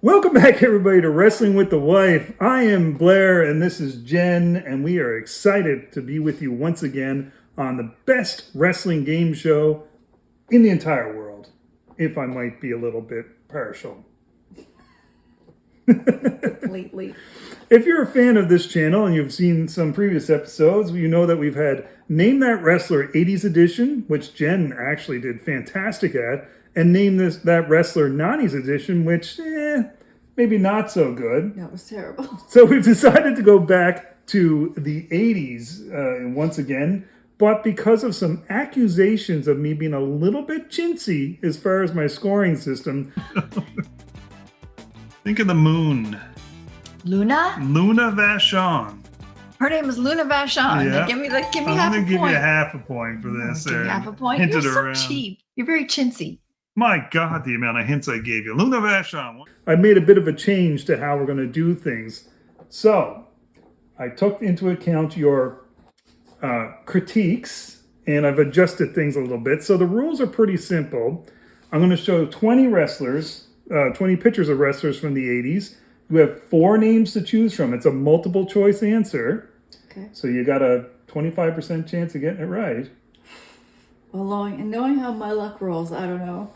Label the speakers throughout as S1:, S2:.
S1: Welcome back, everybody, to Wrestling with the Wife. I am Blair, and this is Jen, and we are excited to be with you once again on the best wrestling game show in the entire world, if I might be a little bit partial.
S2: Completely.
S1: If you're a fan of this channel and you've seen some previous episodes, you know that we've had Name That Wrestler 80's Edition, which Jen actually did fantastic at, and Name That Wrestler 90's Edition, which, maybe not so good.
S2: That was terrible.
S1: So we've decided to go back to the 80's once again, but because of some accusations of me being a little bit chintzy as far as my scoring system. Think of the moon.
S2: Luna?
S1: Luna Vachon.
S2: Her name is Luna Vachon.
S1: Yeah.
S2: Give me half a point.
S1: I'm going to give you half a point for this.
S2: Give me half a point.
S1: Hinted
S2: You're so
S1: around.
S2: cheap. You're very chintzy.
S1: My God, the amount of hints I gave you. Luna Vachon. I made a bit of a change to how we're going to do things. So, I took into account your critiques, and I've adjusted things a little bit. So the rules are pretty simple. I'm going to show 20 wrestlers, 20 pictures of wrestlers from the 80's. You have 4 names to choose from. It's a multiple choice answer.
S2: Okay.
S1: So you got a 25% chance of getting it right.
S2: Well, knowing how my luck rolls, I don't know.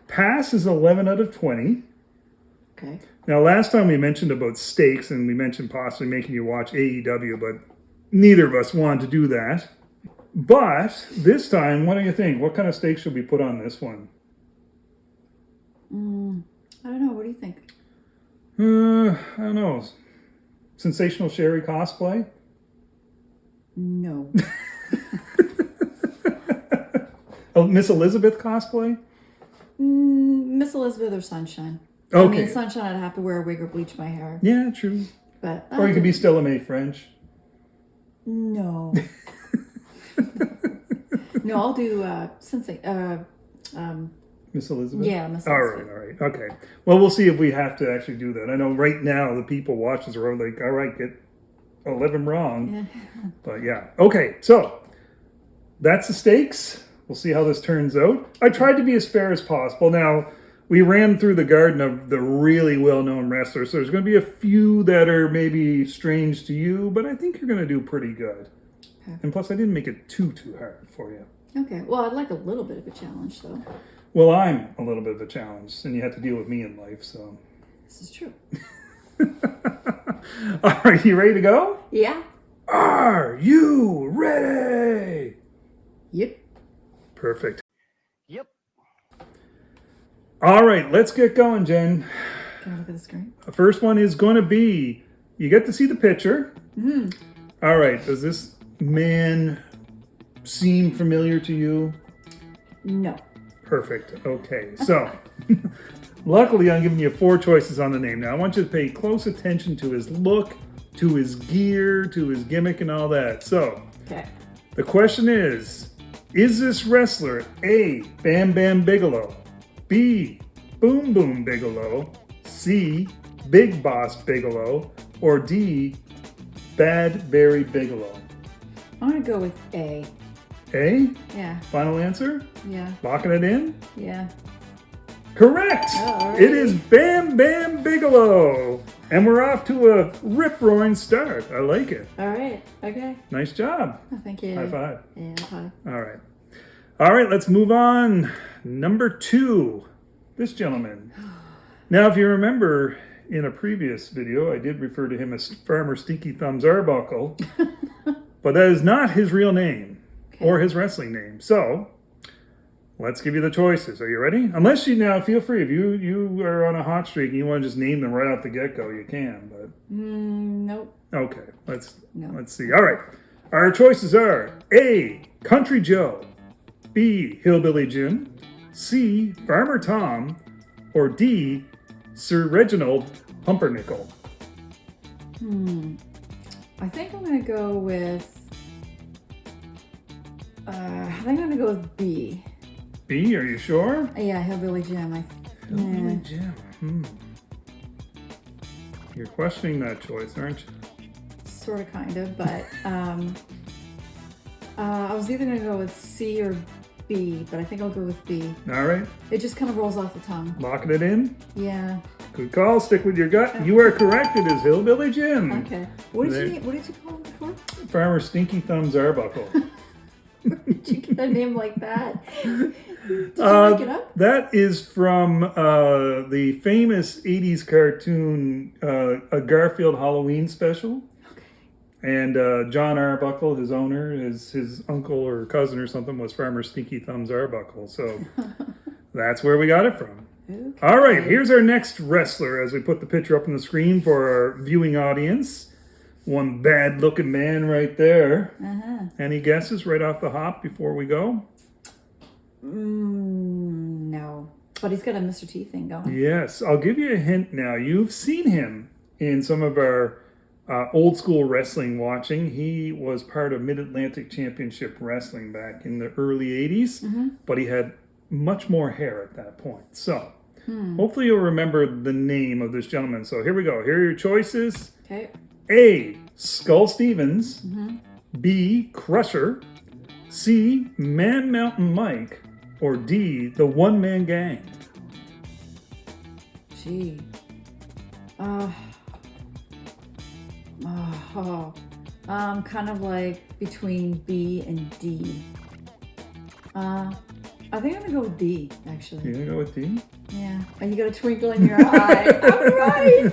S1: Pass is 11 out of 20.
S2: Okay.
S1: Now, last time we mentioned about stakes, and we mentioned possibly making you watch AEW, but neither of us wanted to do that. But this time, what do you think? What kind of stakes should we put on this one?
S2: I don't know. What do you think?
S1: I don't know. Sensational Sherry cosplay?
S2: No.
S1: Oh, Miss Elizabeth cosplay?
S2: Miss Elizabeth or Sunshine.
S1: Okay.
S2: I mean, Sunshine, I'd have to wear a wig or bleach my hair.
S1: Yeah, true.
S2: But
S1: Or you could be Stella Mae French.
S2: No. No, I'll do
S1: Miss Elizabeth?
S2: Yeah, Miss
S1: All
S2: Elizabeth.
S1: right. Okay. Well, we'll see if we have to actually do that. I know right now the people watching are like, all right, get 11 wrong.
S2: Yeah.
S1: But yeah. Okay, so that's the stakes. We'll see how this turns out. I tried to be as fair as possible. Now, we ran through the garden of the really well-known wrestlers, so there's going to be a few that are maybe strange to you, but I think you're going to do pretty good.
S2: Okay.
S1: And plus, I didn't make it too hard for you.
S2: Okay. Well, I'd like a little bit of a challenge, though.
S1: Well, I'm a little bit of a challenge, and you have to deal with me in life, so.
S2: This is true.
S1: All right, you ready to go?
S2: Yeah.
S1: Are you ready?
S2: Yep.
S1: Perfect.
S3: Yep.
S1: All right, let's get going, Jen.
S2: Can I look at the screen?
S1: The first one is going to be, you get to see the picture. All right, does this man seem familiar to you?
S2: No.
S1: Perfect. Okay, so luckily I'm giving you 4 choices on the name. Now I want you to pay close attention to his look, to his gear, to his gimmick and all that. So
S2: Okay.
S1: the question is this wrestler A, Bam Bam Bigelow, B, Boom Boom Bigelow, C, Big Boss Bigelow, or D, Bad Barry Bigelow?
S2: I'm going to go with A.
S1: A?
S2: Yeah.
S1: Final answer?
S2: Yeah.
S1: Locking it in?
S2: Yeah.
S1: Correct!
S2: Oh,
S1: It is Bam Bam Bigelow! And we're off to a rip-roaring start. I like it.
S2: All right. Okay.
S1: Nice job.
S2: Oh, thank you.
S1: High five.
S2: Yeah, hi.
S1: All right. All right, let's move on. Number 2, this gentleman. Now, if you remember in a previous video, I did refer to him as Farmer Stinky Thumbs Arbuckle, but that is not his real name or his wrestling name. So, let's give you the choices. Are you ready? Unless you now feel free. If you are on a hot streak and you want to just name them right off the get-go, you can. But
S2: Nope.
S1: okay, let's
S2: No.
S1: see. All right, our choices are A, Country Joe, B, Hillbilly Jim, C, Farmer Tom, or D, Sir Reginald Pumpernickel.
S2: I think I'm going to go with... I think I'm going to go with B.
S1: B, are you sure?
S2: Yeah, Hillbilly Jim.
S1: Hillbilly Jim. You're questioning that choice, aren't you?
S2: Sort of, kind of, but I was either going to go with C or B, but I think I'll go with B.
S1: All right,
S2: It just kind of rolls off the tongue.
S1: locking it in.
S2: Yeah.
S1: Good call. Stick with your gut. You are correct. It is Hillbilly Jim.
S2: Okay. What did you call him before?
S1: Farmer Stinky Thumbs Arbuckle.
S2: Did you get a name like that? Did you make it up?
S1: That is from the famous 80's cartoon, A Garfield Halloween Special. And John Arbuckle, his owner, his uncle or cousin or something was Farmer Stinky Thumbs Arbuckle. So that's where we got it from.
S2: Okay.
S1: All right, here's our next wrestler as we put the picture up on the screen for our viewing audience. One bad-looking man right there. Any guesses right off the hop before we go?
S2: No. But he's got a Mr. T thing going.
S1: Yes, I'll give you a hint now. You've seen him in some of our old school wrestling watching. He was part of Mid-Atlantic Championship Wrestling back in the early 80's, but he had much more hair at that point. So hopefully you'll remember the name of this gentleman. So here we go. Here are your choices.
S2: Okay.
S1: A, Skull Stevens. B, Crusher. C, Man Mountain Mike. Or D, the One Man Gang.
S2: Gee. Kind of like between B and D. I think I'm gonna go with D, actually.
S1: You gonna go with D?
S2: Yeah. And you got a twinkle in your eye. I'm right.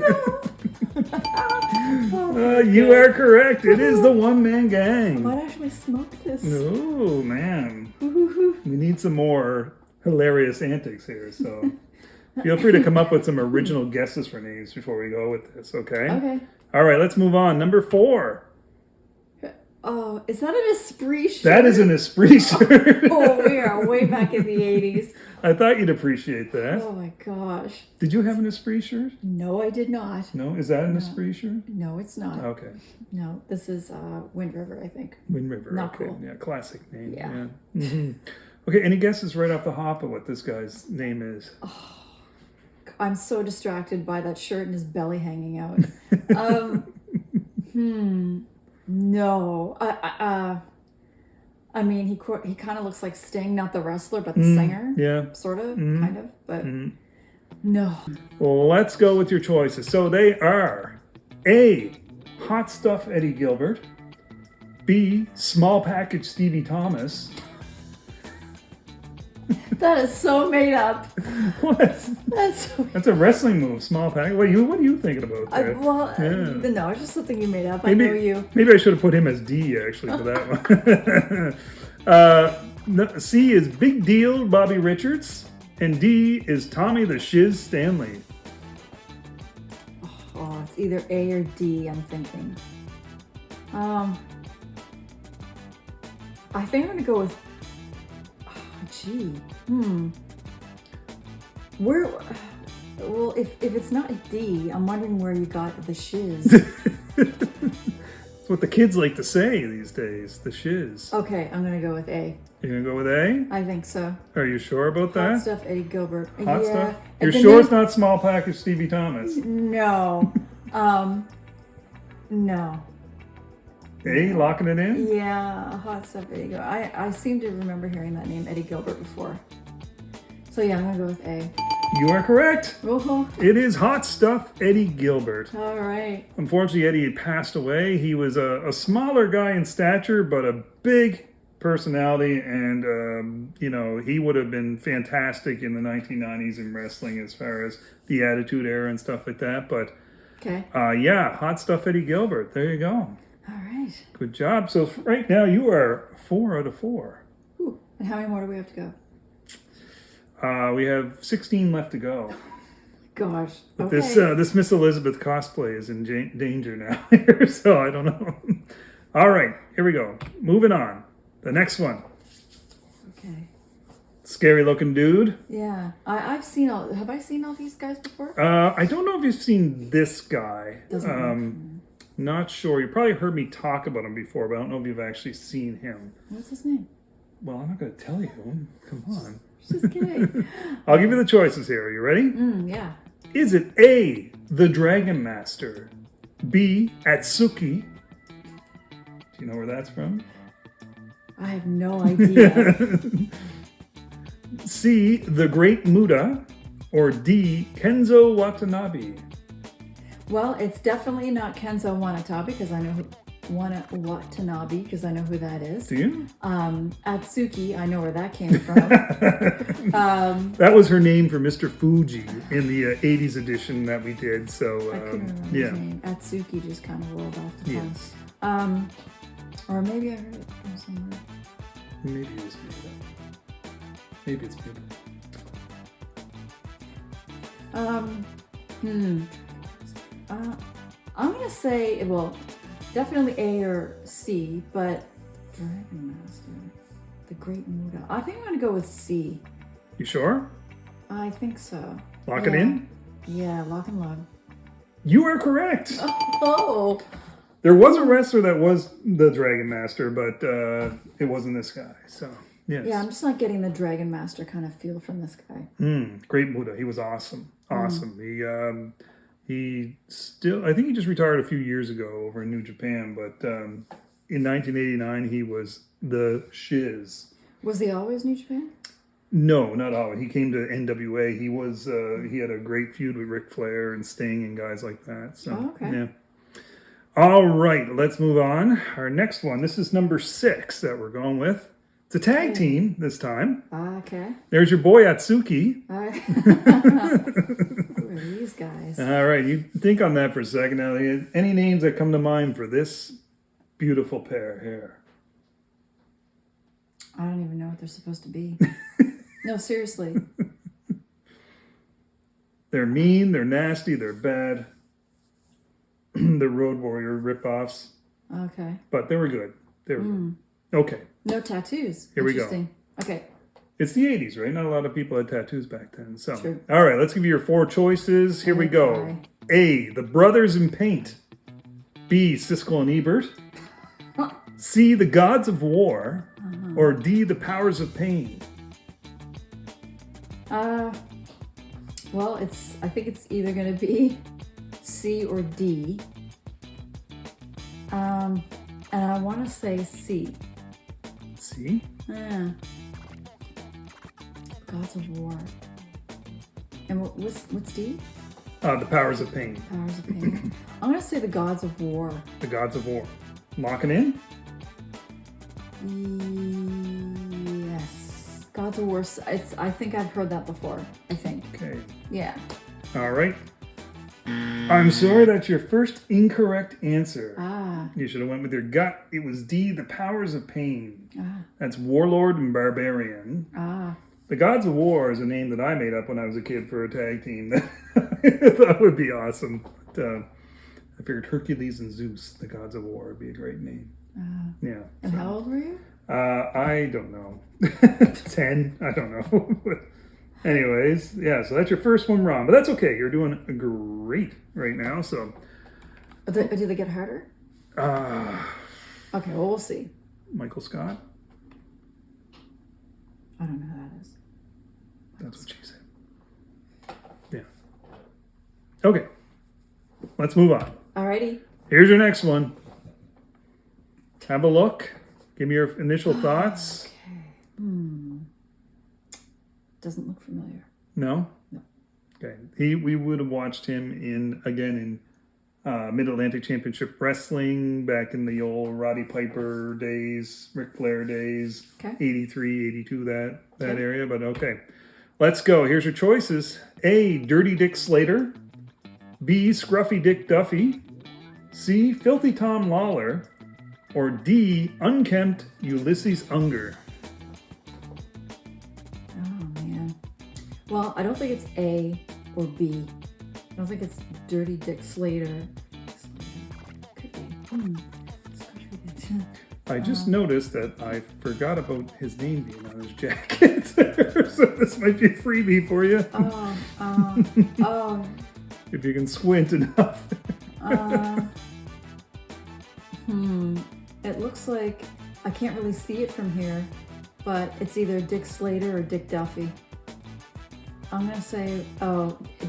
S1: You are correct. It is the One Man Gang.
S2: I might actually smoke this.
S1: Oh, man. We need some more hilarious antics here, so feel free to come up with some original guesses for names before we go with this, okay?
S2: Okay.
S1: All right, let's move on. Number 4.
S2: Oh, is that an Esprit shirt?
S1: That is an Esprit shirt.
S2: Oh, we are way back in the 80's.
S1: I thought you'd appreciate that.
S2: Oh my gosh.
S1: Did you have an Esprit shirt?
S2: No, I did not.
S1: No? Is that an Esprit shirt?
S2: No, it's not.
S1: Okay.
S2: No, this is Wind River, I think.
S1: Wind River.
S2: Not
S1: okay.
S2: cool.
S1: Yeah, classic name.
S2: Yeah.
S1: Okay, any guesses right off the hop of what this guy's name is?
S2: I'm so distracted by that shirt and his belly hanging out. No. I mean, he kind of looks like Sting, not the wrestler, but the singer.
S1: Yeah.
S2: Sort of, kind of, but no.
S1: Well, let's go with your choices. So they are A, Hot Stuff Eddie Gilbert. B, Small Package Stevie Thomas.
S2: That is so made up.
S1: What? That's a wrestling move, Small Package. What are you thinking about there?
S2: No, it's just something you made up. I know you.
S1: Maybe I should have put him as D, actually, for that one. C is Big Deal Bobby Richards. And D is Tommy the Shiz Stanley.
S2: Oh, it's either A or D, I'm thinking. I think I'm going to go with... Where... Well, if it's not a D, I'm wondering where you got the shiz.
S1: That's what the kids like to say these days, the shiz.
S2: Okay, I'm going to go with A.
S1: You're going to go with A?
S2: I think so.
S1: Are you sure about that?
S2: Hot Stuff Eddie Gilbert.
S1: Hot Stuff? You're sure it's not Small Package Stevie Thomas?
S2: No. No.
S1: A, locking it in?
S2: Yeah, Hot Stuff Eddie Gilbert. I seem to remember hearing that name, Eddie Gilbert, before. So yeah, I'm going to go with A.
S1: You are correct.
S2: Oh.
S1: It is Hot Stuff Eddie Gilbert.
S2: All right.
S1: Unfortunately, Eddie had passed away. He was a smaller guy in stature, but a big personality, and he would have been fantastic in the 1990s in wrestling as far as the Attitude Era and stuff like that. But
S2: okay.
S1: Hot Stuff Eddie Gilbert. There you go.
S2: All right.
S1: Good job. So right now you are 4 out of 4.
S2: Ooh. And how many more do we have to go?
S1: We have 16 left to go.
S2: Gosh.
S1: But
S2: Okay.
S1: this Miss Elizabeth cosplay is in danger now here, so I don't know. All right, here we go. Moving on. The next one.
S2: Okay.
S1: Scary looking dude.
S2: Yeah. Have I seen all these guys before?
S1: I don't know if you've seen this guy.
S2: Doesn't
S1: Not sure. You probably heard me talk about him before, but I don't know if you've actually seen him.
S2: What's his name?
S1: Well, I'm not going to tell you. Come on.
S2: Just kidding.
S1: I'll give you the choices here. Are you ready?
S2: Yeah.
S1: Is it A, the Dragon Master, B, Atsuki? Do you know where that's from?
S2: I have no idea.
S1: C, the Great Muda, or D, Kenzo Watanabe?
S2: Well, it's definitely not Kenzo Watanabe because I know who Watanabe because I know who that is.
S1: Do you?
S2: Atsuki, I know where that came from.
S1: That was her name for Mr. Fuji in the 80's edition that we did. So
S2: I couldn't remember his name. Atsuki just kind of rolled off the tongue. Or maybe I heard it from somewhere.
S1: Maybe it was made up. Maybe it's made
S2: up. I'm gonna say, well, definitely A or C, but Dragon Master, the Great Muda. I think I'm gonna go with C.
S1: You sure?
S2: I think so.
S1: Lock it in?
S2: Yeah, lock and load.
S1: You are correct.
S2: Oh.
S1: There was a wrestler that was the Dragon Master, but it wasn't this guy. So, yes.
S2: Yeah, I'm just not getting the Dragon Master kind of feel from this guy.
S1: Great Muda. He was awesome. Awesome. He still, I think he just retired a few years ago over in New Japan, but in 1989 he was the Shiz.
S2: Was he always New Japan?
S1: No, not always. He came to NWA. He was he had a great feud with Ric Flair and Sting and guys like that. So,
S2: okay.
S1: Yeah. All right, let's move on. Our next one. This is number 6 that we're going with. It's a tag team this time.
S2: Okay.
S1: There's your boy Atsuki.
S2: Who are these guys?
S1: All right, you think on that for a second. Now, any names that come to mind for this beautiful pair here?
S2: I don't even know what they're supposed to be. No, seriously.
S1: They're mean, they're nasty, they're bad. They're Road Warrior ripoffs.
S2: Okay.
S1: But they were good. They were good. Okay.
S2: No tattoos.
S1: Here we go.
S2: Okay.
S1: It's the 80's, right? Not a lot of people had tattoos back then. So,
S2: True.
S1: All right, let's give you your 4 choices. Here we go. A, the Brothers in Paint. B, Siskel and Ebert. C, the Gods of War. Or D, the Powers of Pain.
S2: Well, I think it's either going to be C or D. And I want to say C.
S1: C?
S2: Yeah. Gods of War. And what's D?
S1: The Powers of Pain.
S2: Powers of Pain. I'm going to say the Gods of War.
S1: The Gods of War. Locking in?
S2: Yes. Gods of War. I think I've heard that before. I think.
S1: Okay.
S2: Yeah.
S1: All right. I'm sorry, that's your first incorrect answer. You should have went with your gut. It was D, the Powers of Pain. That's Warlord and Barbarian. The Gods of War is a name that I made up when I was a kid for a tag team. That would be awesome. But, I figured Hercules and Zeus, the Gods of War, would be a great name. Yeah.
S2: And how old were you?
S1: I don't know. 10? I don't know. Anyways, yeah, so that's your first one wrong. But that's okay. You're doing great right now. So,
S2: Do they get harder? Okay, well, we'll see.
S1: Michael Scott?
S2: I don't know who that is.
S1: That's what she said. Yeah. Okay. Let's move on.
S2: Alrighty.
S1: Here's your next one. Have a look. Give me your initial thoughts.
S2: Okay. Doesn't look familiar.
S1: No?
S2: No.
S1: Okay. We would have watched him in Mid-Atlantic Championship Wrestling back in the old Roddy Piper days, Ric Flair days,
S2: Okay.
S1: 83, 82, that area. But okay. Let's go. Here's your choices. A, Dirty Dick Slater. B, Scruffy Dick Duffy. C, Filthy Tom Lawler. Or D, Unkempt Ulysses Unger.
S2: Oh, man. Well, I don't think it's A or B. I don't think it's Dirty Dick Slater. Could be.
S1: I just noticed that I forgot about his name being on his jacket. So this might be a freebie for you. If you can squint enough.
S2: It looks like I can't really see it from here, but it's either Dick Slater or Dick Duffy. I'm gonna say,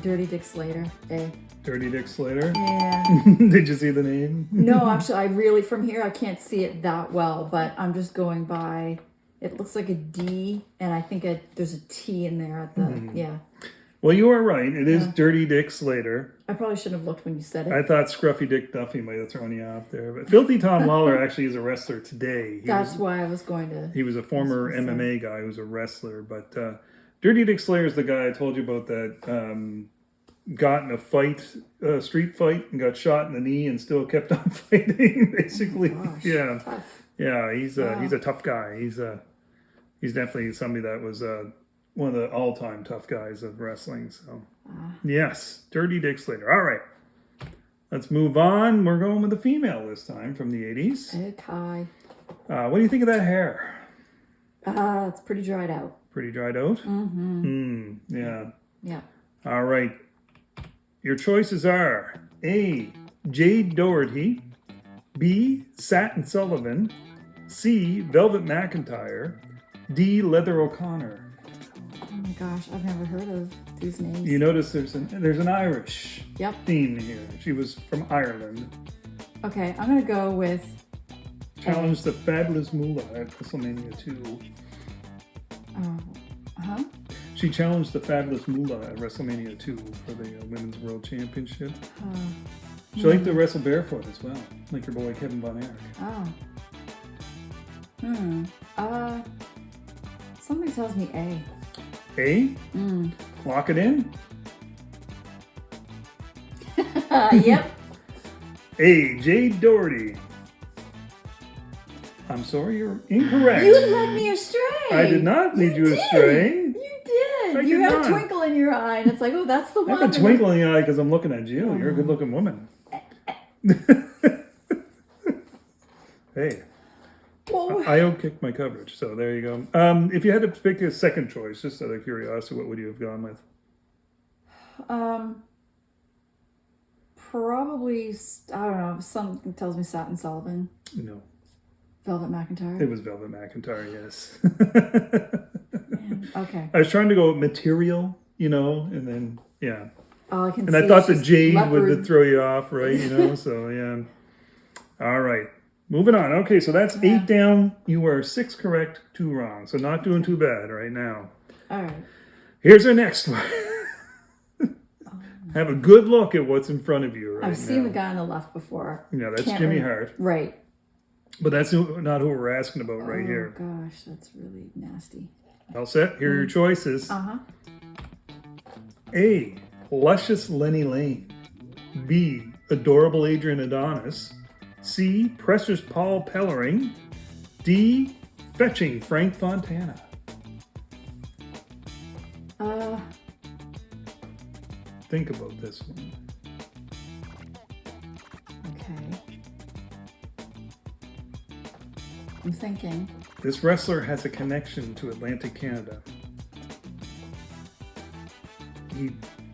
S2: Dirty Dick Slater. A.
S1: Dirty Dick Slater?
S2: Yeah.
S1: Did you see the name?
S2: No, actually, from here, I can't see it that well, but I'm just going by, It looks like a D, and I think there's a T in there at the, yeah.
S1: Well, you are right. It is Dirty Dick Slater.
S2: I probably shouldn't have looked when you said it.
S1: I thought Scruffy Dick Duffy might have thrown you off there. But Filthy Tom Lawler actually is a wrestler today.
S2: Why I was going to...
S1: He was a former MMA guy who was a wrestler. But Dirty Dick Slater is the guy I told you about that got in a fight, street fight, and got shot in the knee and still kept on fighting, basically.
S2: Oh gosh,
S1: yeah.
S2: tough.
S1: Yeah, he's a tough guy. He's definitely somebody that was one of the all-time tough guys of wrestling. So, yes, Dirty Dick Slater. All right, let's move on. We're going with a female this time from the 80s.
S2: Okay.
S1: What do you think of that hair?
S2: It's pretty dried out.
S1: Pretty dried out?
S2: Mm-hmm.
S1: Yeah.
S2: Yeah.
S1: All right. Your choices are A, Jade Doherty, B, Satin Sullivan, C, Velvet McIntyre, D, Leather O'Connor.
S2: Oh my gosh, I've never heard of these names.
S1: You notice there's an Irish
S2: theme
S1: here. She was from Ireland.
S2: Okay, I'm gonna go with
S1: Challenged the Fabulous Moolah at WrestleMania 2. She challenged the Fabulous Moolah at WrestleMania 2 for the Women's World Championship. She liked to wrestle barefoot as well, like your boy Kevin Von Erich.
S2: Something tells me A.
S1: A? Lock it in?
S2: Yep.
S1: A, Jade Doherty. I'm sorry, you're incorrect.
S2: You led me astray.
S1: I did not lead you astray.
S2: You did. You
S1: did
S2: had
S1: not.
S2: a twinkle in your eye, and it's like, oh, that's the
S1: I
S2: one.
S1: have a twinkle in the eye because I'm looking at you. You're a good-looking woman. Hey, I outkicked my coverage, so there you go. If you had to pick a second choice, just out of curiosity, what would you have gone with?
S2: Probably, I don't know, something tells me Satin Sullivan.
S1: No.
S2: Velvet McIntyre?
S1: It was Velvet McIntyre, yes.
S2: Okay.
S1: I was trying to go with material, and then, yeah.
S2: All I can
S1: And I
S2: see
S1: thought
S2: is
S1: the jade
S2: leopard.
S1: would throw you off, right? So, yeah. All right. Moving on. Okay, so that's 8 down. You are 6 correct, 2 wrong. So not doing too bad right now.
S2: All right.
S1: Here's our next one. Have a good look at what's in front of you right now.
S2: I've seen the guy on the left before.
S1: Yeah, that's Jimmy Hart.
S2: Right.
S1: But that's not who we're asking about right here.
S2: Oh, gosh, that's really nasty.
S1: All set? Here are your choices.
S2: Uh-huh.
S1: A, luscious Lenny Lane. B, adorable Adrian Adonis. C, precious Paul Pellering. D, fetching Frank Fontana. Think about this one.
S2: Okay. I'm thinking.
S1: This wrestler has a connection to Atlantic Canada. He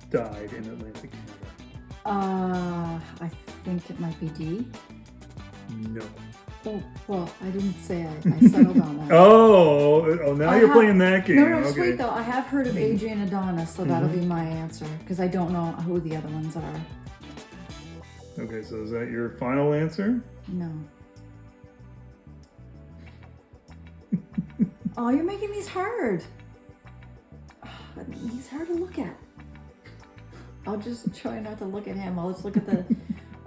S1: died in Atlantic Canada.
S2: I think it might be D.
S1: No.
S2: Oh, well, I didn't say I settled on that.
S1: Oh, now you're playing that game.
S2: No,
S1: okay.
S2: wait though. I have heard of Adrian Adonis, so that'll be my answer because I don't know who the other ones are.
S1: Okay, so is that your final answer?
S2: No. Oh, you're making these hard. He's hard to look at. I'll just try not to look at him. I'll just look at the.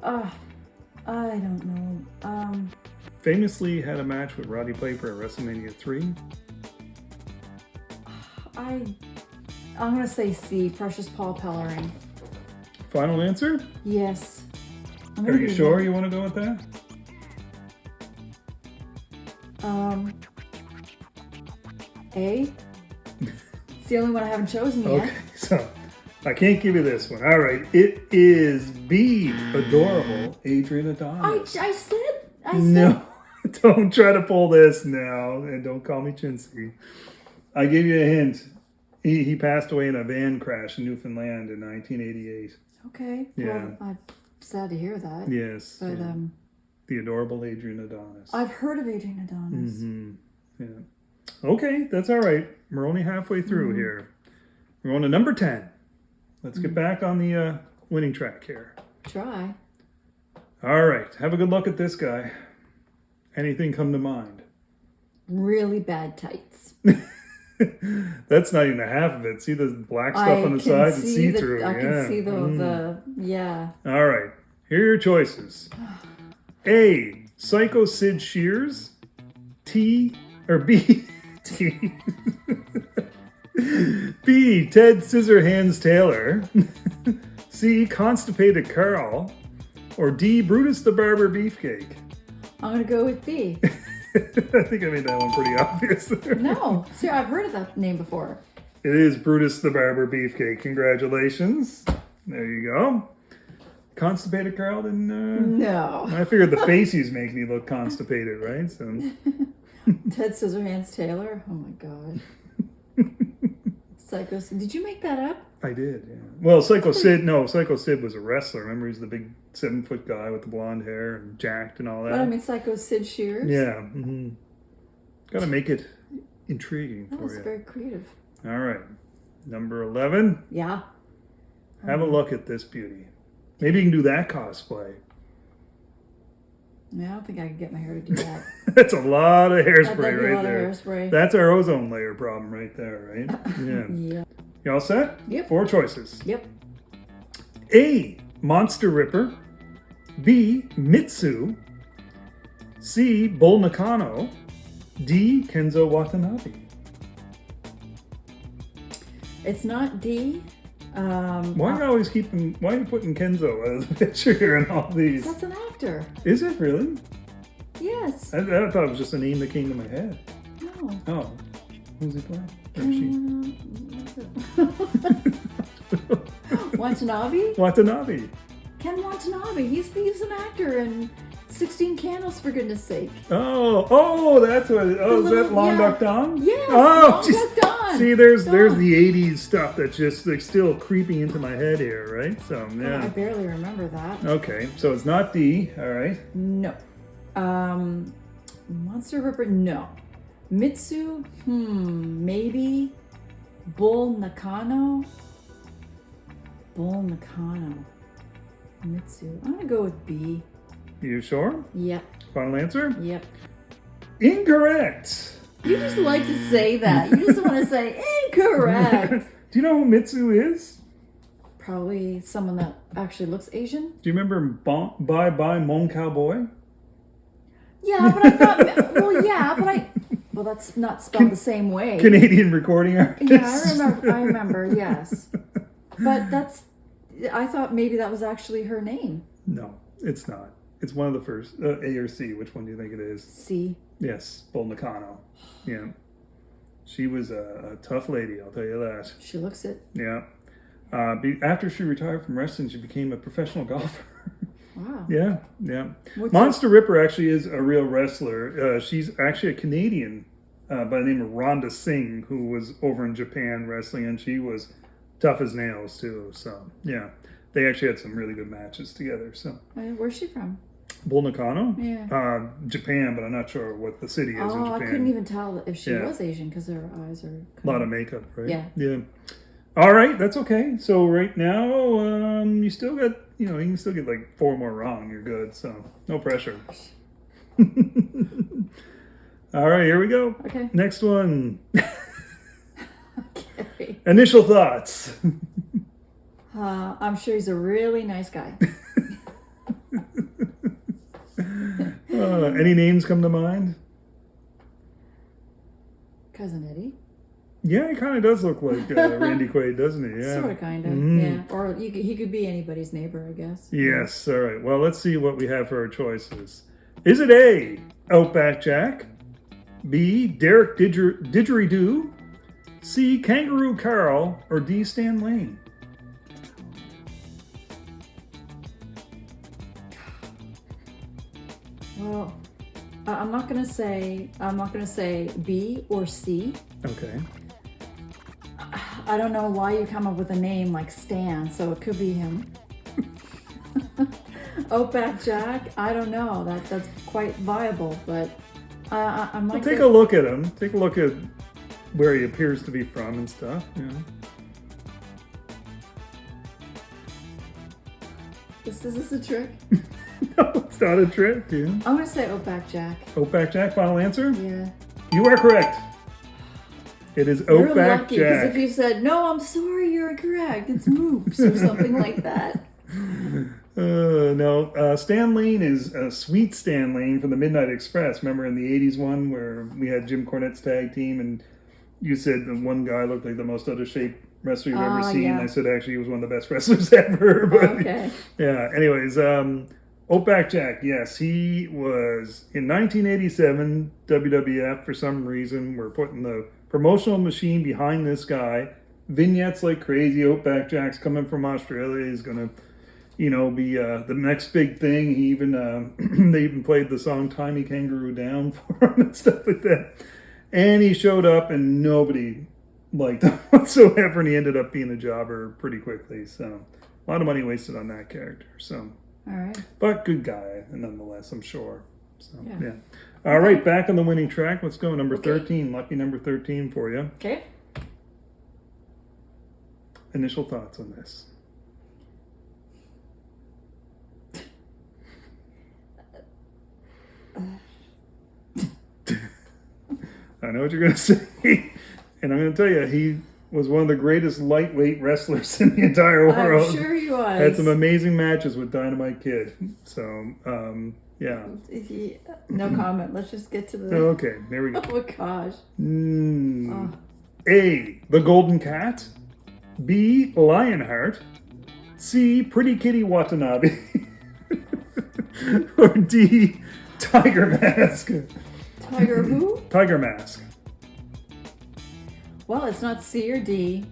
S2: I don't know.
S1: Famously had a match with Roddy Piper at WrestleMania 3.
S2: I'm gonna say C. Precious Paul Pellering.
S1: Final answer?
S2: Yes.
S1: Are you sure you want to go with that?
S2: A. It's the only one I haven't chosen yet.
S1: Okay, so I can't give you this one. All right, it is B. Adorable Adrian Adonis.
S2: I said.
S1: No, don't try to pull this now, and don't call me chintzy. I gave you a hint. He passed away in a van crash in Newfoundland in 1988.
S2: Okay.
S1: Yeah.
S2: Well, I'm sad to hear that.
S1: Yes.
S2: But
S1: yeah. The adorable Adrian Adonis.
S2: I've heard of Adrian Adonis.
S1: Mm-hmm. Yeah. Okay, that's all right. We're only halfway through here. We're on to number 10. Let's get back on the winning track here.
S2: Try.
S1: All right. Have a good look at this guy. Anything come to mind?
S2: really bad tights.
S1: That's not even a half of it. See the black stuff on the sides? It's see-through.
S2: I
S1: yeah.
S2: can see the yeah.
S1: All right. Here are your choices. A. Psycho Sid Shears. T. Or B. T. B. Ted Scissorhands Taylor. C. Constipated Carl. Or D. Brutus the Barber Beefcake.
S2: I'm gonna go with B.
S1: I think I made that one pretty obvious there.
S2: No, see, I've heard of that name before.
S1: It is Brutus the Barber Beefcake. Congratulations. There you go. Constipated Carl didn't...
S2: No.
S1: I figured the faces make me look constipated, right? So
S2: Ted Scissorhands Taylor? Oh my god. Psycho Sid. Did you make that up?
S1: I did, yeah. Well, Psycho Sid was a wrestler. Remember, he's the big 7-foot guy with the blonde hair and jacked and all that.
S2: But I mean, Psycho Sid Shears?
S1: Yeah. Mm-hmm. Got to make it intriguing
S2: That
S1: for
S2: was
S1: you.
S2: very creative.
S1: All right. Number 11.
S2: Yeah.
S1: Have a look at this beauty. Maybe you can do that cosplay.
S2: Yeah, I don't think I could get my hair to do that.
S1: That's a lot of hairspray
S2: That'd be a
S1: right
S2: lot
S1: there.
S2: of hairspray.
S1: That's our ozone layer problem right there, right? Yeah.
S2: Yeah.
S1: You all set?
S2: Yep.
S1: 4 choices.
S2: Yep.
S1: A. Monster Ripper. B. Mitsu. C. Bull Nakano. D. Kenzo Watanabe.
S2: It's not D.
S1: Why are you putting Kenzo as a picture here in all these?
S2: That's an actor.
S1: Is it really?
S2: Yes.
S1: I thought it was just a name that came to my head.
S2: No.
S1: Oh. Who's he playing? Or she?
S2: Watanabe?
S1: Watanabe.
S2: Ken Watanabe. He's an actor in 16 Candles, for goodness sake.
S1: Oh, that's what. Oh, is that Long Duck Dong?
S2: Yes.
S1: Oh,
S2: Long Duck Dong.
S1: See, there's the 80s stuff that's just like still creeping into my head here, right? So
S2: Oh, I
S1: yeah.
S2: barely remember that.
S1: Okay, so it's not D. All right.
S2: No. Monster Ripper? No. Mitsu? Maybe. Bull Nakano? Mitsu. I'm gonna go with B.
S1: You sure?
S2: Yep.
S1: Final answer?
S2: Yep.
S1: Incorrect.
S2: You just like to say that. You just want to say incorrect.
S1: Do you know who Mitsu is?
S2: Probably someone that actually looks Asian.
S1: Do you remember Bye Bye Mon Cowboy?
S2: Yeah, but I thought. Well, that's not spelled the same way.
S1: Canadian recording artist.
S2: Yeah, I remember. Yes, but I thought maybe that was actually her name.
S1: No, it's not. It's one of the first. A or C. Which one do you think it is?
S2: C.
S1: Yes, Bull Nakano. Yeah. She was a tough lady, I'll tell you that.
S2: She looks it.
S1: Yeah. After she retired from wrestling, she became a professional golfer.
S2: Wow.
S1: Yeah. Monster Ripper actually is a real wrestler. She's actually a Canadian by the name of Rhonda Singh, who was over in Japan wrestling, and she was tough as nails too. So, yeah. They actually had some really good matches together. So,
S2: Where's she from?
S1: Bull Nakano?
S2: Yeah.
S1: Japan, but I'm not sure what the city is in Japan.
S2: I couldn't even tell if she was Asian because her eyes are...
S1: A lot of makeup, right?
S2: Yeah.
S1: All right, that's okay. So right now, you still got, you can still get like 4 more wrong. You're good, so no pressure. All right, here we go.
S2: Okay.
S1: Next one.
S2: Okay.
S1: Initial thoughts.
S2: I'm sure he's a really nice guy.
S1: Any names come to mind?
S2: Cousin Eddie.
S1: Yeah, he kind of does look like Randy Quaid, doesn't he? Yeah.
S2: Sort of, kind of.
S1: Mhm.
S2: Yeah. Or he could be anybody's neighbor, I guess.
S1: Yes. All right. Well, let's see what we have for our choices. Is it A, Outback Jack? B, Derek Didgeridoo? C, Kangaroo Carl? Or D, Stan Lane?
S2: Well, I'm not gonna say B or C.
S1: Okay.
S2: I don't know why you come up with a name like Stan, so it could be him. Outback Jack, I don't know. That's quite viable, but I'm
S1: Well,
S2: like.
S1: take a look at him. Take a look at where he appears to be from and stuff. Yeah.
S2: Is this a trick?
S1: No, it's not a trick, dude.
S2: I'm gonna say Outback Jack.
S1: Outback Jack, final answer?
S2: Yeah.
S1: You are correct. It is
S2: You're
S1: Outback
S2: lucky, because
S1: Jack.
S2: if you said, no, I'm sorry, you're incorrect, it's Moops or something like that.
S1: No, Stan Lane is Sweet Stan Lane from the Midnight Express. Remember in the 80's one where we had Jim Cornette's tag team and you said the one guy looked like the most out of shape wrestler you've ever seen.
S2: Yeah.
S1: I said actually he was one of the best wrestlers ever. But
S2: Okay.
S1: yeah, anyways, Outback Jack, yes, he was in 1987 WWF for some reason. We're putting the promotional machine behind this guy. Vignettes like crazy. Outback Jack's coming from Australia. He's going to be the next big thing. He even they even played the song "Tie Me Kangaroo Down" for him and stuff like that. And he showed up, and nobody liked him whatsoever. And he ended up being a jobber pretty quickly. So a lot of money wasted on that character. So,
S2: All right.
S1: but good guy nonetheless, I'm sure. So
S2: Yeah.
S1: All right, back on the winning track. Let's go number
S2: Okay.
S1: 13. Lucky number 13 for you.
S2: Okay.
S1: Initial thoughts on this. I know what you're going to say. And I'm going to tell you, he was one of the greatest lightweight wrestlers in the entire world.
S2: I'm sure he was.
S1: Had some amazing matches with Dynamite Kid. So, yeah.
S2: No comment. Let's just get to the...
S1: Okay, there we go.
S2: Oh, gosh.
S1: A, the Golden Cat. B, Lionheart. C, Pretty Kitty Watanabe. Or D, Tiger Mask.
S2: Tiger who?
S1: Tiger Mask.
S2: Well, it's not C or D.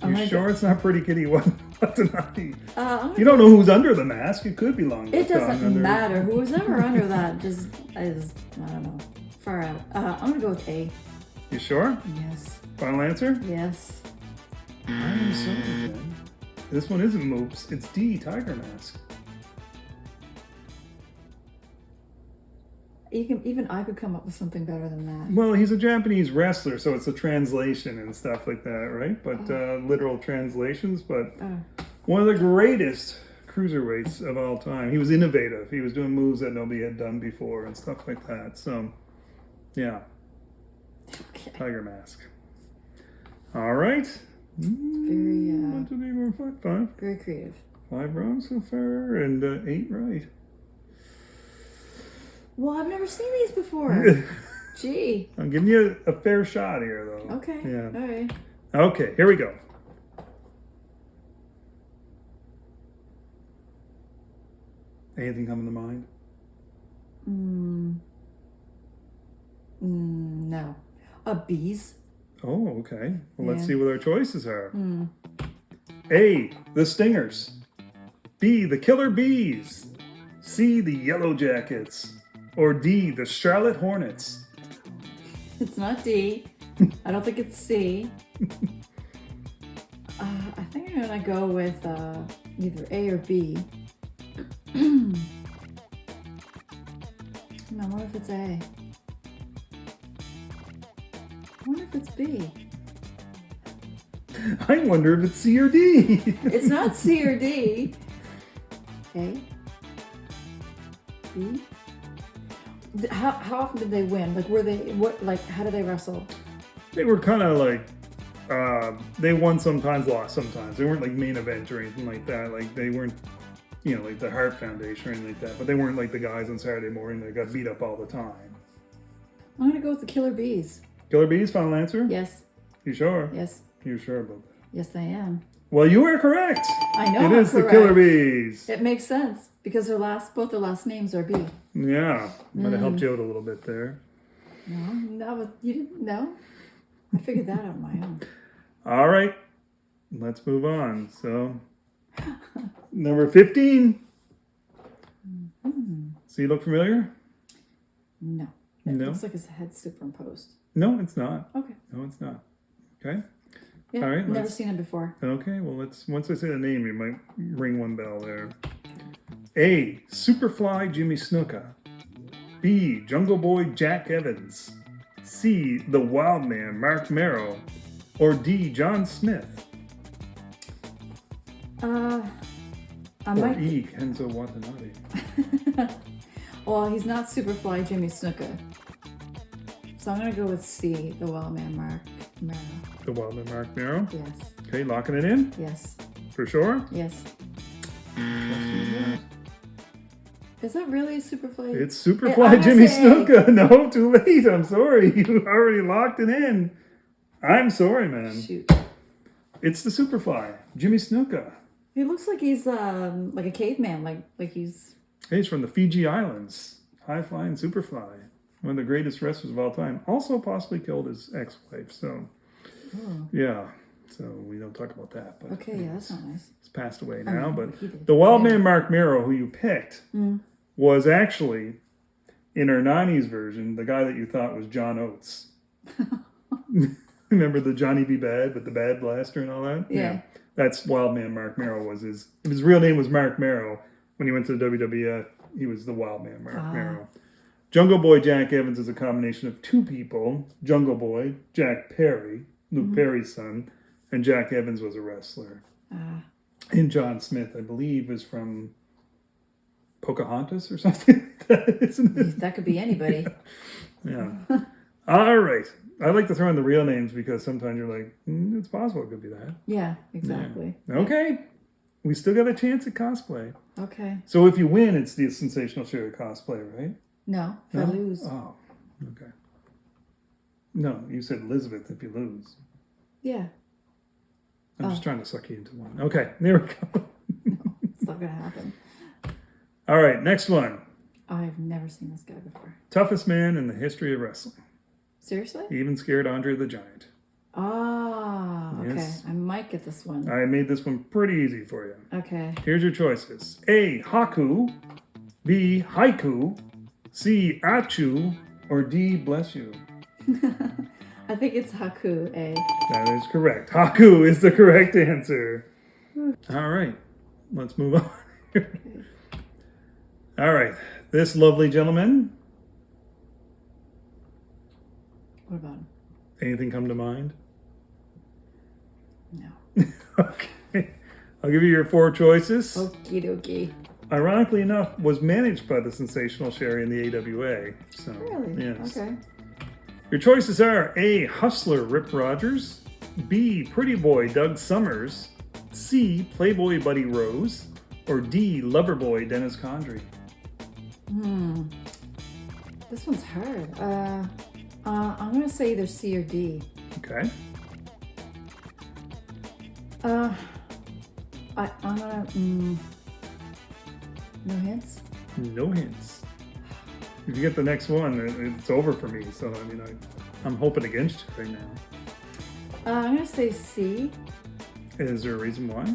S1: You sure it's not Pretty Kitty Watanabe?
S2: I'm
S1: You don't know who's under the mask. It could be Long.
S2: It doesn't matter. Who's ever under that just is, I don't know, far out. I'm going to go with A.
S1: You sure?
S2: Yes.
S1: Final answer?
S2: Yes.
S1: I am sorry, then. This one isn't Moops. It's D, Tiger Mask.
S2: Even I could come up with something better than that.
S1: Well, he's a Japanese wrestler, so it's a translation and stuff like that, right? But literal translations. But one of the greatest cruiserweights of all time. He was innovative. He was doing moves that nobody had done before and stuff like that. So, yeah.
S2: Okay.
S1: Tiger Mask. All right.
S2: Very,
S1: 1, 2, 3, 4, 5. 5.
S2: very creative.
S1: 5 wrong so far, and 8 right.
S2: Well, I've never seen these before. Gee.
S1: I'm giving you a fair shot here, though.
S2: Okay.
S1: Yeah.
S2: All right.
S1: Okay, here we go. Anything coming to mind?
S2: No. Bees.
S1: Oh, okay. Well, let's
S2: Yeah.
S1: see what our choices are. A, the Stingers. B, the Killer Bees. C, the Yellow Jackets. Or D, the Charlotte Hornets.
S2: It's not D. I don't think it's C. I think I'm gonna go with either A or B. No, what if it's A? I wonder if it's B.
S1: I wonder if it's C or D.
S2: It's not C or D. A? B? How often did they win? Like, were they, what, like, how did they wrestle?
S1: They were kind of like, they won sometimes, lost sometimes. They weren't like main event or anything like that. Like, they weren't, like the Hart Foundation or anything like that. But they weren't like the guys on Saturday morning that got beat up all the time.
S2: I'm gonna go with the Killer Bees.
S1: Killer Bees, final answer?
S2: Yes.
S1: You sure?
S2: Yes.
S1: You sure about that?
S2: Yes, I am.
S1: Well, you are correct.
S2: I know.
S1: It is the Killer Bees.
S2: It makes sense because both their last names are B.
S1: Yeah, might have helped you out a little bit there.
S2: No, you didn't know. I figured that out on my own.
S1: All right, let's move on. So, number 15. So you look familiar?
S2: No. It
S1: No.
S2: looks like his head superimposed.
S1: No, it's not.
S2: Okay.
S1: No, it's not. Okay.
S2: Yeah.
S1: All right,
S2: Never
S1: let's-
S2: seen him before.
S1: Okay. Well, once I say the name, you might ring one bell there. A, Superfly Jimmy Snuka. B, Jungle Boy Jack Evans. C, The Wild Man Mark Merrow. Or D, John Smith.
S2: I
S1: Or
S2: might.
S1: E, Kenzo Watanabe.
S2: Well, he's not Superfly Jimmy Snuka. So I'm gonna go with C, the Wild Man Mark Merrow.
S1: The Wildman Mark Merrow.
S2: Yes.
S1: Okay, locking it in
S2: Yes.
S1: for sure.
S2: Yes. Is that really a Superfly?
S1: It's
S2: I'm
S1: Superfly
S2: gonna
S1: Jimmy
S2: say-
S1: Snuka. No, too late. I'm sorry. You already locked it in. I'm sorry, man.
S2: Shoot.
S1: It's the Superfly Jimmy Snuka.
S2: He looks like he's like a caveman, like he's.
S1: He's from the Fiji Islands. High flying Superfly. One of the greatest wrestlers of all time. Also possibly killed his ex-wife. So, yeah. So we don't talk about that. But
S2: Okay, yeah, that's not nice.
S1: he's passed away now. But
S2: he did.
S1: the Wildman Mark Merrow, who you picked, was actually, in Hernani's version, the guy that you thought was John Oates. Remember the Johnny B. Bad with the bad blaster and all that?
S2: Yeah.
S1: That's Wildman Mark Merrow was his real name was Mark Merrow. When he went to the WWF, he was the Wildman Mark Merrow. Jungle Boy Jack Evans is a combination of two people. Jungle Boy, Jack Perry, Luke Perry's son, and Jack Evans was a wrestler. And John Smith, I believe, is from Pocahontas or something like that, isn't it?
S2: That could be anybody.
S1: Yeah. All right. I like to throw in the real names because sometimes you're like, it's possible it could be that.
S2: Yeah, exactly.
S1: Okay. We still got a chance at cosplay.
S2: Okay.
S1: So if you win, it's the Sensational Sherry cosplay, right?
S2: No, if I lose.
S1: Oh, okay. No, you said Elizabeth if you lose.
S2: Yeah.
S1: I'm just trying to suck you into one. Okay, there we go.
S2: It's not gonna happen.
S1: All right, next one.
S2: I've never seen this guy before.
S1: Toughest man in the history of wrestling.
S2: Seriously?
S1: He even scared Andre the Giant.
S2: Ah, okay.
S1: Yes.
S2: I might get this one.
S1: I made this one pretty easy for you.
S2: Okay.
S1: Here's your choices. A, Haku. B, Haiku. C, Achu. Or D, Bless You.
S2: I think it's Haku, A.
S1: That is correct. Haku is the correct answer. All right, let's move on. All right, this lovely gentleman.
S2: What about him?
S1: Anything come to mind?
S2: No.
S1: Okay, I'll give you your four choices.
S2: Okie dokie.
S1: Ironically enough, was managed by the Sensational Sherry in the AWA. So,
S2: Really?
S1: yes.
S2: Okay.
S1: Your choices are A, Hustler Rip Rogers, B, Pretty Boy Doug Summers, C, Playboy Buddy Rose, or D, Loverboy Dennis Condrey.
S2: This one's hard. I'm gonna say either C or D.
S1: Okay.
S2: I'm gonna no hints.
S1: No hints. If you get the next one, it's over for me. So, I mean, I'm hoping against you right now.
S2: I'm gonna say C.
S1: Is there a reason why?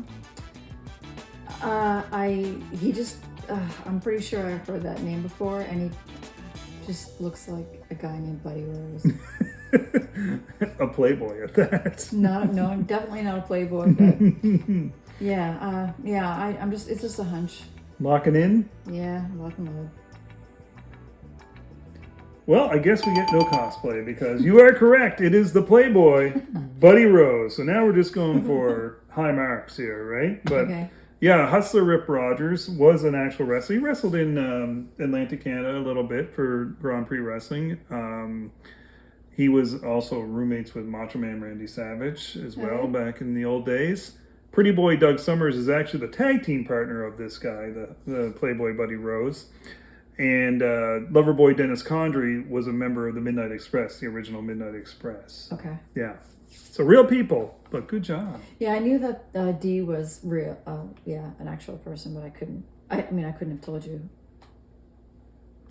S2: I'm pretty sure I've heard that name before, and he just looks like a guy named Buddy Rose.
S1: A playboy at that.
S2: No, I'm definitely not a playboy, but it's just a hunch.
S1: Locking in?
S2: Yeah, lock and load.
S1: Well, I guess we get no cosplay because you are correct. It is the Playboy, Buddy Rose. So now we're just going for high marks here, right? But
S2: Okay.
S1: yeah, Hustler Rip Rogers was an actual wrestler. He wrestled in Atlantic, Canada a little bit for Grand Prix Wrestling. He was also roommates with Macho Man Randy Savage as well back in the old days. Pretty Boy Doug Summers is actually the tag team partner of this guy, the Playboy Buddy Rose. And Loverboy Dennis Condrey was a member of the Midnight Express, the original Midnight Express.
S2: Okay.
S1: Yeah. So real people, but good job.
S2: Yeah, I knew that D was real. An actual person, but I couldn't have told you.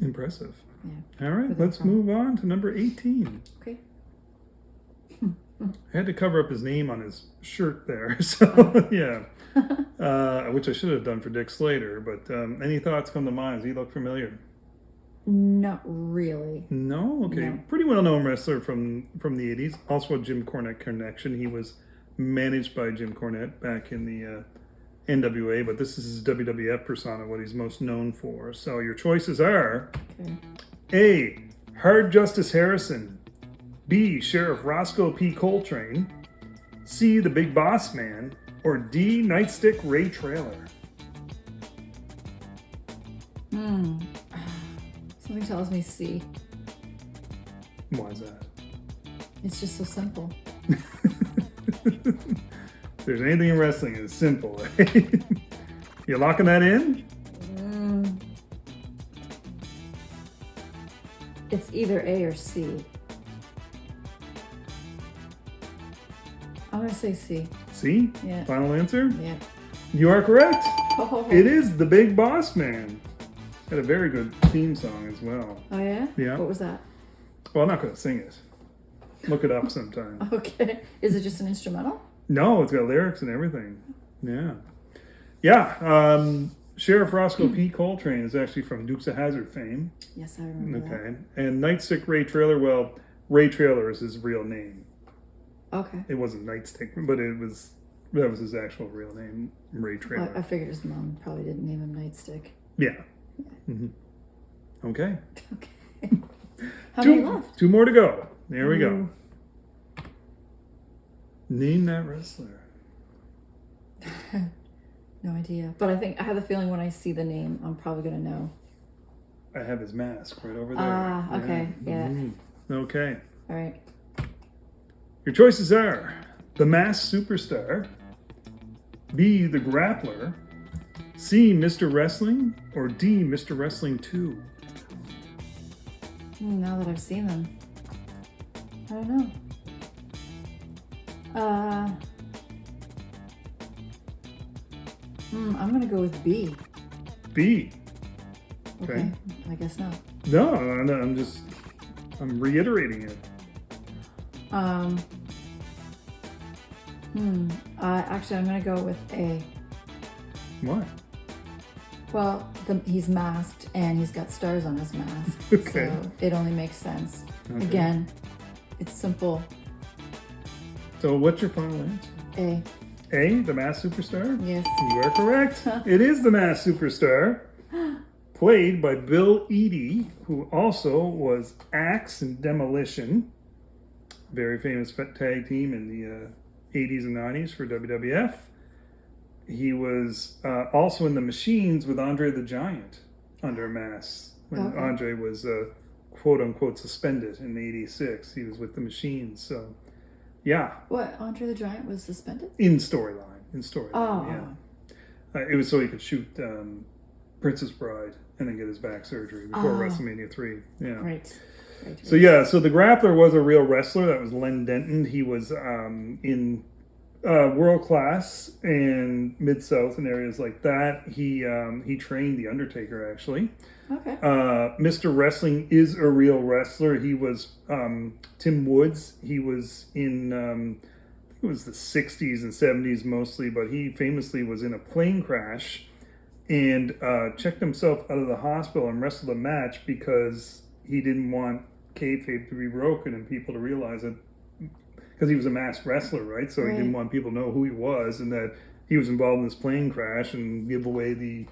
S1: Impressive.
S2: Yeah.
S1: All right, let's move on to number 18.
S2: Okay.
S1: I had to cover up his name on his shirt there, so yeah. Which I should have done for Dick Slater, but any thoughts come to mind? Does he look familiar?
S2: Not really.
S1: No? Okay.
S2: No.
S1: Pretty well-known wrestler from the 80s. Also a Jim Cornette connection. He was managed by Jim Cornette back in the NWA, but this is his WWF persona, what he's most known for. So your choices are
S2: Okay.
S1: A, Hard Justice Harrison, B, Sheriff Roscoe P. Coltrane, C, The Big Boss Man, or D, Nightstick Ray Traylor.
S2: Something tells me C.
S1: Why is that?
S2: It's just so simple.
S1: If there's anything in wrestling, it's simple. You locking that in?
S2: It's either A or C. I'm gonna say C.
S1: C?
S2: Yeah.
S1: Final answer?
S2: Yeah.
S1: You are correct.
S2: Oh,
S1: It is the Big Boss Man. Had a very good theme song as well.
S2: oh yeah?
S1: Yeah.
S2: What was that?
S1: Well, I'm not going to sing it. Look it up sometime.
S2: Okay. Is it just an instrumental?
S1: No, it's got lyrics and everything. Yeah. Yeah. Sheriff Roscoe P. Coltrane is actually from Dukes of Hazzard fame.
S2: Yes, I remember
S1: Okay. And Nightstick Ray Traylor, well, Ray Traylor is his real name.
S2: that. Okay.
S1: It wasn't Nightstick, but that was his actual real name, Ray Traylor.
S2: I figured his mom probably didn't name him Nightstick.
S1: Yeah. Mm-hmm. Okay.
S2: Okay. How many left?
S1: Two more to go. There we go.
S2: Ooh.
S1: Name that wrestler.
S2: No idea. But I have a feeling when I see the name, I'm probably going to know.
S1: I have his mask right over there.
S2: Ah, okay. Yeah.
S1: Okay.
S2: All right.
S1: Your choices are the Masked Superstar, B, the Grappler, C, Mr. Wrestling, or D, Mr. Wrestling 2.
S2: Now that I've seen them, I don't know. I'm gonna go with B.
S1: B.
S2: Okay. I guess not.
S1: No, I'm reiterating it.
S2: Actually, I'm gonna go with A.
S1: Why?
S2: Well, he's masked and he's got stars on his mask.
S1: Okay.
S2: So it only makes sense.
S1: Okay.
S2: Again, it's simple.
S1: So what's your final answer?
S2: A.
S1: A, the Masked Superstar?
S2: Yes.
S1: You are correct. It is the Masked Superstar, played by Bill Eadie, who also was Axe and Demolition, very famous tag team in the 80s and 90s for WWF. He was also in the Machines with Andre the Giant under a mask when Andre was quote unquote suspended in '86. He was with the Machines, so yeah.
S2: What? Andre the Giant was suspended?
S1: In storyline.
S2: Oh.
S1: Yeah. It was so he could shoot Princess Bride and then get his back surgery before WrestleMania 3. Yeah.
S2: Right.
S1: So yeah, so the Grappler was a real wrestler. That was Len Denton. He was in World Class and Mid-South and areas like that. He trained The Undertaker, actually.
S2: Okay.
S1: Mr. Wrestling is a real wrestler. He was Tim Woods. He was in I think it was the 60s and 70s mostly, but he famously was in a plane crash and checked himself out of the hospital and wrestled a match because he didn't want kayfabe to be broken and people to realize it, because he was a masked wrestler, right? So he didn't want people to know who he was and that he was involved in this plane crash and give away the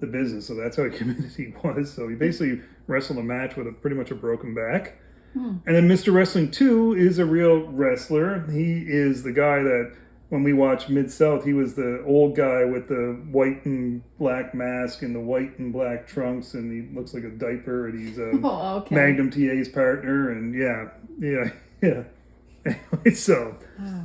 S1: business. So that's how committed he was. So he basically wrestled a match with pretty much a broken back. And then Mr. Wrestling 2 is a real wrestler. He is the guy that, when we watch Mid-South, he was the old guy with the white and black mask and the white and black trunks, and he looks like a diaper, and he's Magnum TA's partner, and yeah. Anyway, so,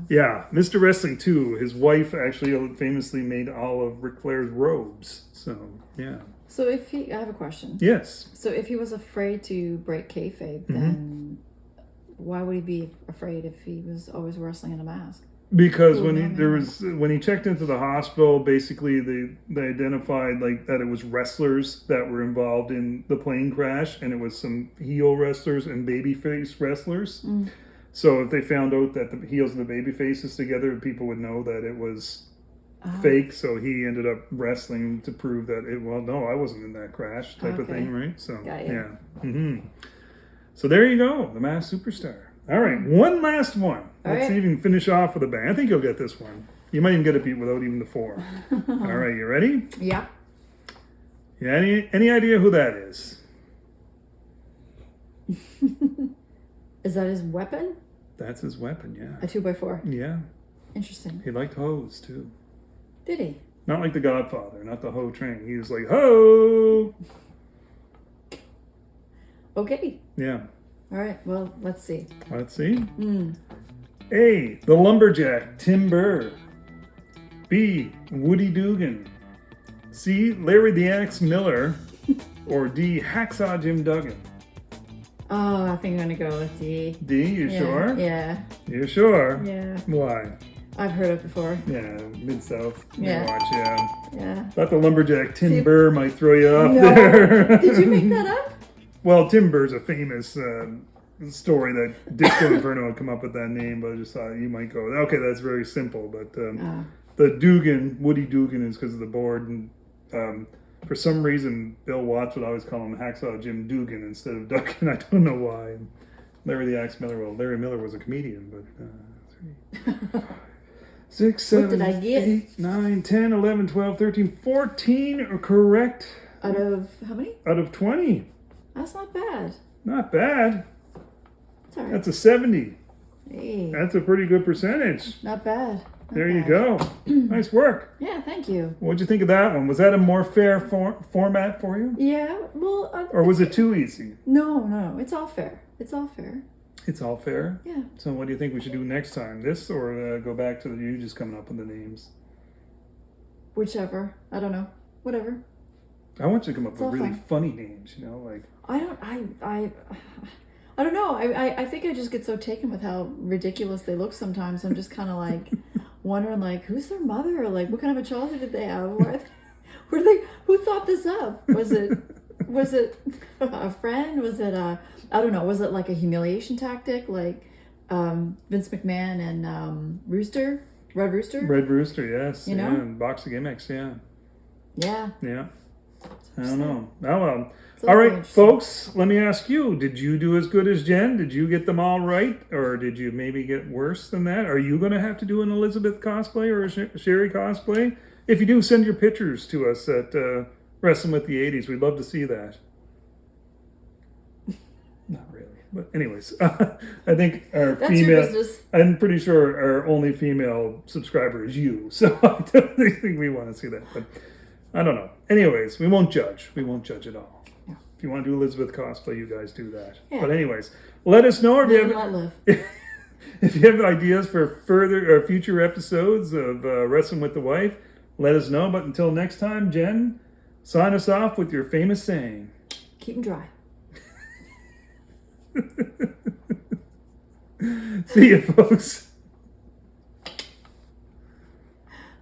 S1: yeah, Mr. Wrestling 2, his wife actually famously made all of Ric Flair's robes, so, yeah.
S2: So I have a question.
S1: Yes.
S2: So if he was afraid to break kayfabe, then why would he be afraid if he was always wrestling in a mask?
S1: Because when he checked into the hospital, basically they identified like that it was wrestlers that were involved in the plane crash, and it was some heel wrestlers and babyface wrestlers. So if they found out that the heels and the baby faces together, people would know that it was fake. So he ended up wrestling to prove that no, I wasn't in that crash type of thing, right? So yeah. So there you go, the Masked Superstar. All right, one last one. Let's see if you can finish off with a bang. I think you'll get this one. You might even get it beat without even the 4. All right, you ready?
S2: Yeah.
S1: Yeah. Any idea who that is?
S2: Is that his weapon?
S1: That's his weapon, yeah.
S2: A 2x4.
S1: Yeah.
S2: Interesting.
S1: He liked hoes, too.
S2: Did he?
S1: Not like the Godfather, not the hoe train. He was like, ho!
S2: Okay.
S1: Yeah.
S2: All right. Well, let's see.
S1: Let's see. A, the lumberjack, Tim Burr. B, Woody Dugan. C, Larry the Axe Miller. Or D, Hacksaw Jim Duggan.
S2: Oh, I think I'm gonna go with D.
S1: D, you sure?
S2: Yeah.
S1: You sure?
S2: Yeah.
S1: Why?
S2: I've heard it before.
S1: Yeah, Mid-South.
S2: Yeah.
S1: Watch, yeah.
S2: Yeah.
S1: Thought the lumberjack Tim Burr might throw you off
S2: No.
S1: there.
S2: Did you make that up?
S1: Well, Tim Burr's a famous story that Disco Inferno had come up with that name, but I just thought you might go, okay, that's very simple. But the Dugan, Woody Dugan, is because of the board. And for some reason, Bill Watts would always call him Hacksaw Jim Dugan instead of Duggan. I don't know why. And Larry the Axe Miller, well, Larry Miller was a comedian, but 3, 5, 6, 7,
S2: What did I get?
S1: 8, 9, 10, 11, 12, 13, 14 are correct.
S2: Out of how many?
S1: Out of 20.
S2: That's not bad.
S1: Not bad.
S2: It's all right.
S1: That's a 70.
S2: Hey,
S1: That's a pretty good percentage.
S2: not bad. Not
S1: There you
S2: bad.
S1: go. Nice work.
S2: Yeah, thank you.
S1: What'd you think of that one? Was that a more fair format for you?
S2: Yeah, well,
S1: Or was it too easy?
S2: no, it's all fair. It's all fair.
S1: It's all fair.
S2: Yeah.
S1: So what do you think we should do next time? This or go back to you just coming up with the names?
S2: Whichever. I don't know. Whatever.
S1: I want you to come up
S2: It's
S1: with
S2: all
S1: really
S2: fine.
S1: funny names, you know, like
S2: I don't know. I think I just get so taken with how ridiculous they look sometimes. I'm just kind of like wondering, like, who's their mother? Or like, what kind of a childhood did they have? Who thought this up? Was it a friend? Was it I don't know. Was it like a humiliation tactic, like Vince McMahon and Red Rooster?
S1: Red Rooster, yes.
S2: You know?
S1: Yeah, and Box of Gimmicks, yeah.
S2: Yeah.
S1: Yeah. I don't know. Oh, well.
S2: So
S1: All right,
S2: interesting.
S1: folks, let me ask you, did you do as good as Jen? Did you get them all right? Or did you maybe get worse than that? Are you going to have to do an Elizabeth cosplay or a Sherry cosplay? If you do, send your pictures to us at Wrestling with the 80's. We'd love to see that. Not really. But anyways, I think our
S2: That's your business.
S1: I'm pretty sure our only female subscriber is you. So I don't think we want to see that. But I don't know. Anyways, we won't judge. We won't judge at all.
S2: No.
S1: If you want to do Elizabeth cosplay, you guys do that.
S2: Yeah.
S1: But anyways, let us know if you
S2: Live and
S1: have
S2: let live.
S1: if you have ideas for further or future episodes of Wrestling with the Wife. Let us know. But until next time, Jen, sign us off with your famous saying.
S2: Keep them dry.
S1: See you, folks.